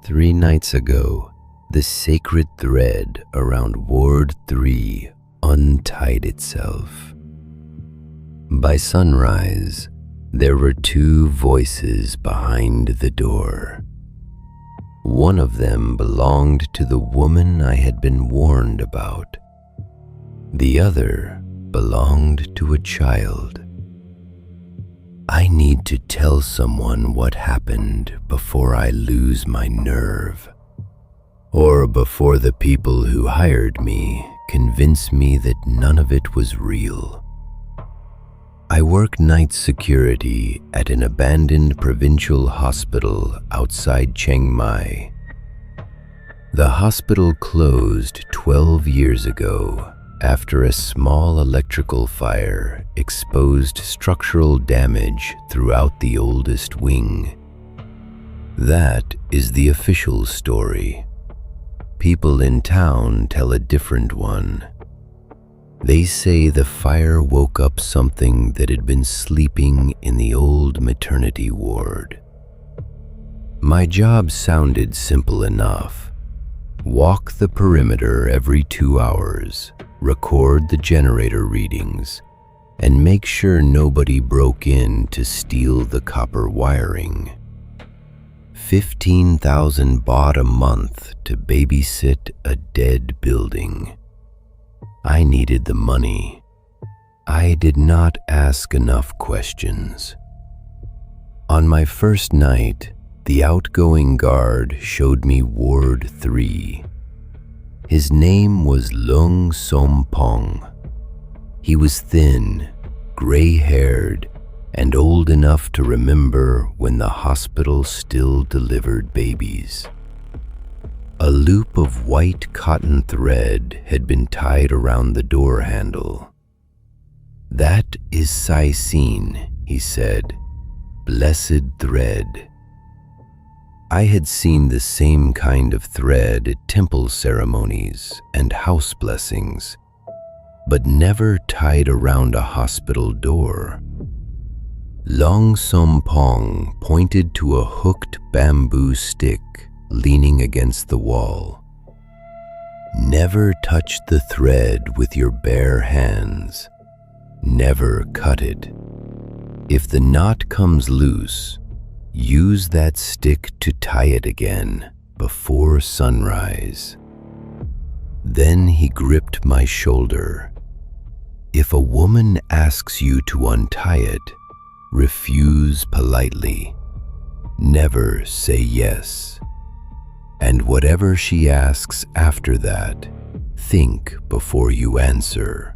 3 nights ago, the sacred thread around Ward 3 untied itself. By sunrise, there were 2 voices behind the door. One of them belonged to the woman I had been warned about. The other belonged to a child. I need to tell someone what happened before I lose my nerve, or before the people who hired me convince me that none of it was real. I work night security at an abandoned provincial hospital outside Chiang Mai. The hospital closed 12 years ago after a small electrical fire exposed structural damage throughout the oldest wing. That is the official story. People in town tell a different one. They say the fire woke up something that had been sleeping in the old maternity ward. My job sounded simple enough. Walk the perimeter every 2 hours, record the generator readings, and make sure nobody broke in to steal the copper wiring. 15,000 baht a month to babysit a dead building. I needed the money. I did not ask enough questions. On my first night, the outgoing guard showed me Ward 3. His name was Lung Sompong. He was thin, gray-haired, and old enough to remember when the hospital still delivered babies. A loop of white cotton thread had been tied around the door handle. "That is Sai-Sin," he said, "blessed thread." I had seen the same kind of thread at temple ceremonies and house blessings, but never tied around a hospital door. Long Sompong pointed to a hooked bamboo stick leaning against the wall. "Never touch the thread with your bare hands. Never cut it. If the knot comes loose, use that stick to tie it again before sunrise." Then he gripped my shoulder. "If a woman asks you to untie it, refuse politely. Never say yes. And whatever she asks after that, think before you answer."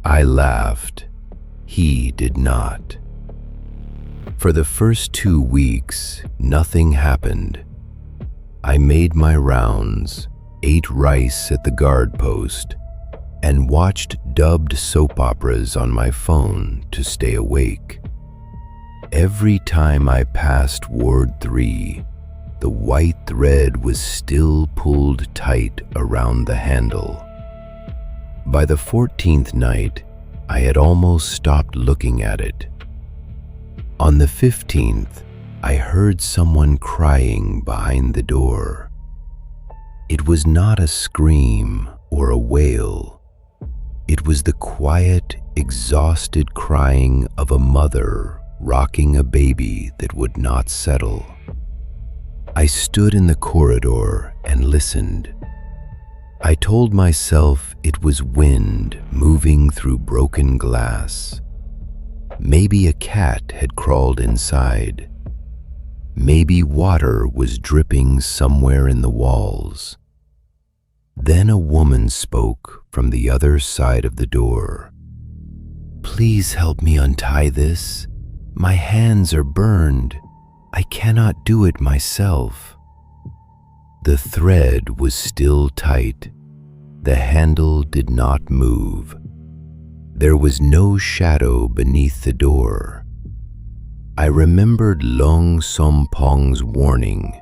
I laughed. He did not. For the first 2 weeks, nothing happened. I made my rounds, ate rice at the guard post, and watched dubbed soap operas on my phone to stay awake. Every time I passed Ward 3, the white thread was still pulled tight around the handle. By the 14th night, I had almost stopped looking at it. On the 15th, I heard someone crying behind the door. It was not a scream or a wail. It was the quiet, exhausted crying of a mother rocking a baby that would not settle. I stood in the corridor and listened. I told myself it was wind moving through broken glass. Maybe a cat had crawled inside. Maybe water was dripping somewhere in the walls. Then a woman spoke from the other side of the door. "Please help me untie this. My hands are burned. I cannot do it myself." The thread was still tight. The handle did not move. There was no shadow beneath the door. I remembered Long Sompong's warning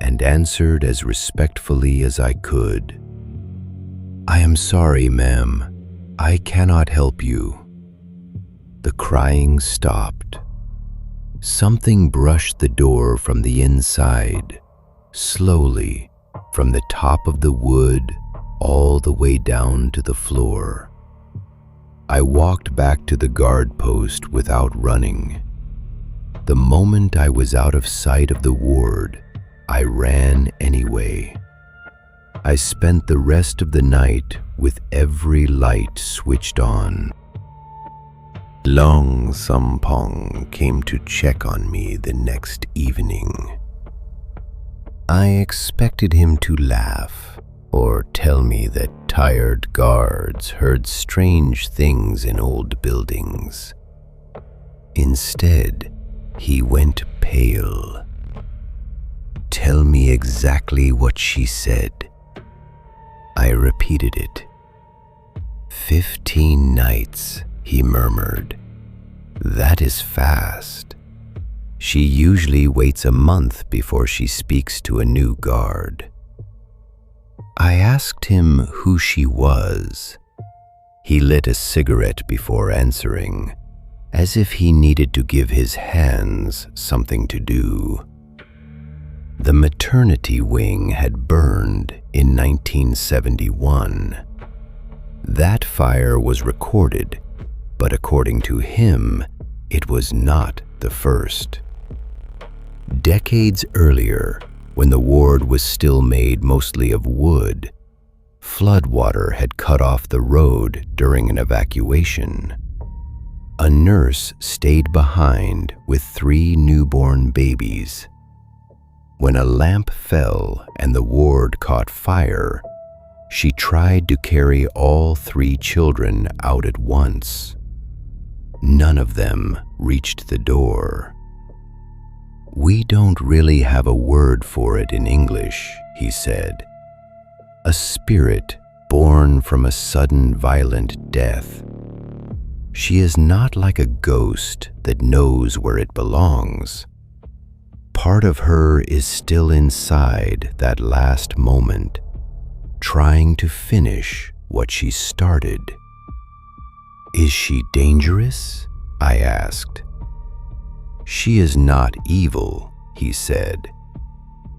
and answered as respectfully as I could. "I am sorry, ma'am. I cannot help you." The crying stopped. Something brushed the door from the inside. slowly, from the top of the wood all the way down to the floor. I walked back to the guard post without running. The moment I was out of sight of the ward, I ran anyway. I spent the rest of the night with every light switched on. Long Sampong came to check on me the next evening. I expected him to laugh or tell me that tired guards heard strange things in old buildings. Instead, he went pale. "Tell me exactly what she said." I repeated it. 15 nights, he murmured. "That is fast. She usually waits a month before she speaks to a new guard." I asked him who she was. He lit a cigarette before answering, as if he needed to give his hands something to do. The maternity wing had burned in 1971. That fire was recorded, but according to him, it was not the first. Decades earlier, when the ward was still made mostly of wood, floodwater had cut off the road during an evacuation. A nurse stayed behind with 3 newborn babies. When a lamp fell and the ward caught fire, she tried to carry all 3 children out at once. None of them reached the door. "We don't really have a word for it in English," he said. "A spirit born from a sudden violent death. She is not like a ghost that knows where it belongs. Part of her is still inside that last moment, trying to finish what she started." "Is she dangerous?" I asked. "She is not evil," he said,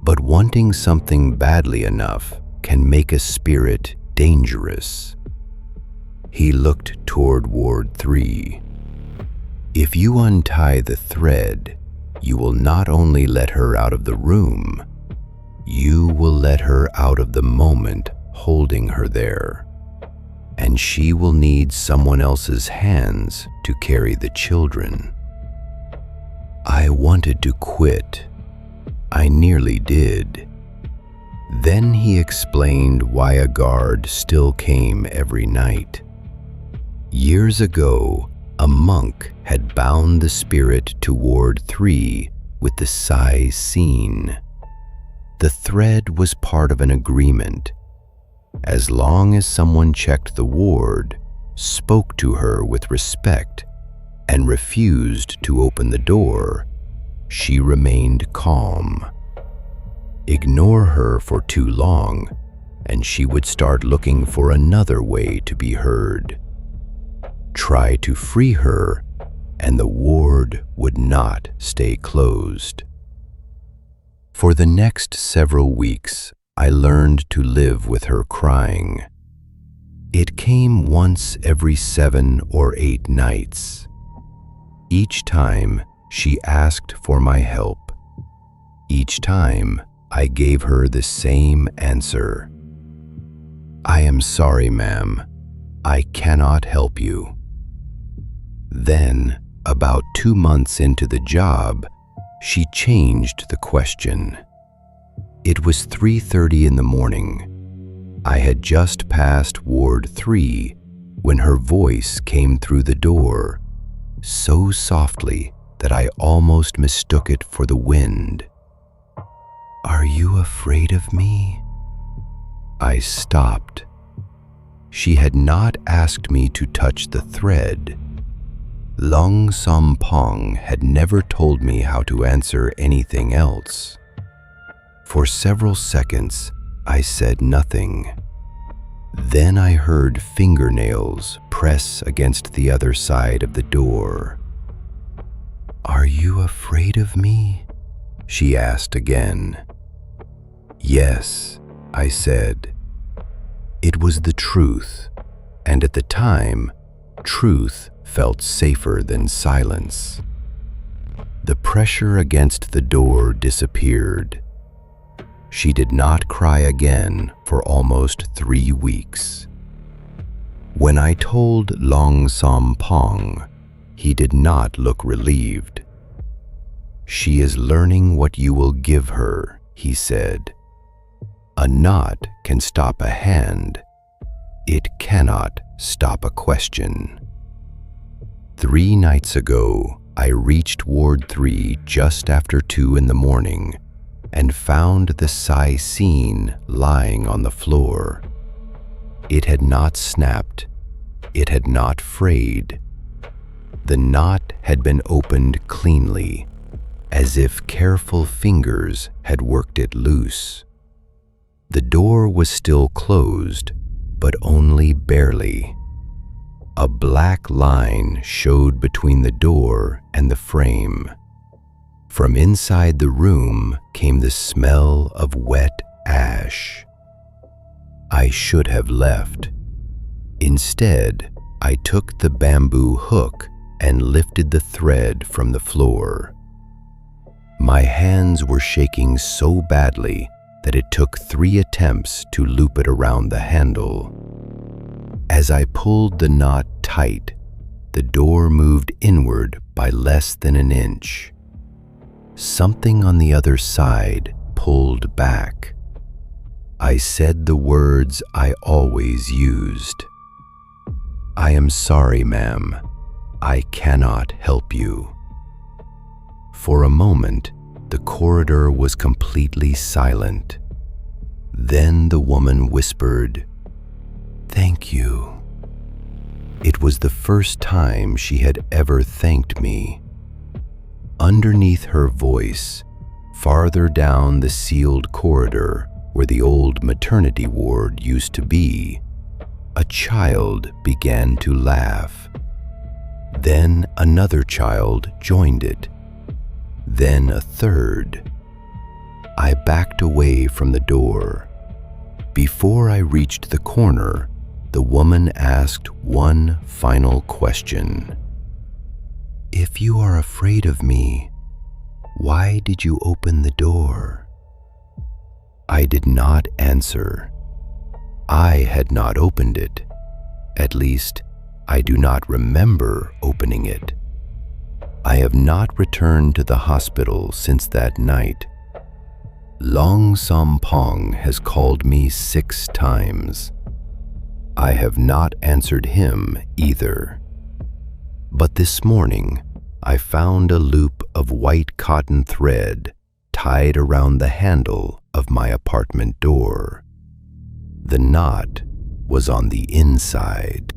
"but wanting something badly enough can make a spirit dangerous." He looked toward Ward 3. "If you untie the thread, you will not only let her out of the room, you will let her out of the moment holding her there, and she will need someone else's hands to carry the children." I wanted to quit. I nearly did. Then he explained why a guard still came every night. Years ago, a monk had bound the spirit to Ward 3 with the size scene. The thread was part of an agreement. As long as someone checked the ward, spoke to her with respect, and refused to open the door, she remained calm. Ignore her for too long, and she would start looking for another way to be heard. Try to free her, and the ward would not stay closed. For the next several weeks, I learned to live with her crying. It came once every 7 or 8 nights. Each time, she asked for my help. Each time, I gave her the same answer. "I am sorry, ma'am. I cannot help you." Then, about 2 months into the job, she changed the question. It was 3:30 in the morning. I had just passed Ward 3 when her voice came through the door, so softly that I almost mistook it for the wind. "Are you afraid of me?" I stopped. She had not asked me to touch the thread. Long Sampong had never told me how to answer anything else. For several seconds, I said nothing. Then I heard fingernails press against the other side of the door. "Are you afraid of me?" she asked again. Yes, I said. It was the truth, and at the time, truth felt safer than silence. The pressure against the door disappeared. She did not cry again for almost 3 weeks. When I told Long Som Pong, he did not look relieved. She is learning what you will give her, he said. A knot can stop a hand. It cannot stop a question. 3 nights ago, I reached Ward 3 just after 2 in the morning and found the Sai scene lying on the floor. It had not snapped. It had not frayed. The knot had been opened cleanly, as if careful fingers had worked it loose. The door was still closed, but only barely. A black line showed between the door and the frame. From inside the room came the smell of wet ash. I should have left. Instead, I took the bamboo hook and lifted the thread from the floor. My hands were shaking so badly that it took 3 attempts to loop it around the handle. As I pulled the knot tight, the door moved inward by less than an inch. Something on the other side pulled back. I said the words I always used. I am sorry, ma'am. I cannot help you. For a moment, the corridor was completely silent. Then the woman whispered, "Thank you." It was the first time she had ever thanked me. Underneath her voice, farther down the sealed corridor where the old maternity ward used to be, a child began to laugh. Then another child joined it. Then a third. I backed away from the door. Before I reached the corner, the woman asked one final question. "If you are afraid of me, why did you open the door?" I did not answer. I had not opened it. At least, I do not remember opening it. I have not returned to the hospital since that night. Long Som Pong has called me 6 times. I have not answered him either. But this morning, I found a loop of white cotton thread tied around the handle of my apartment door. The knot was on the inside.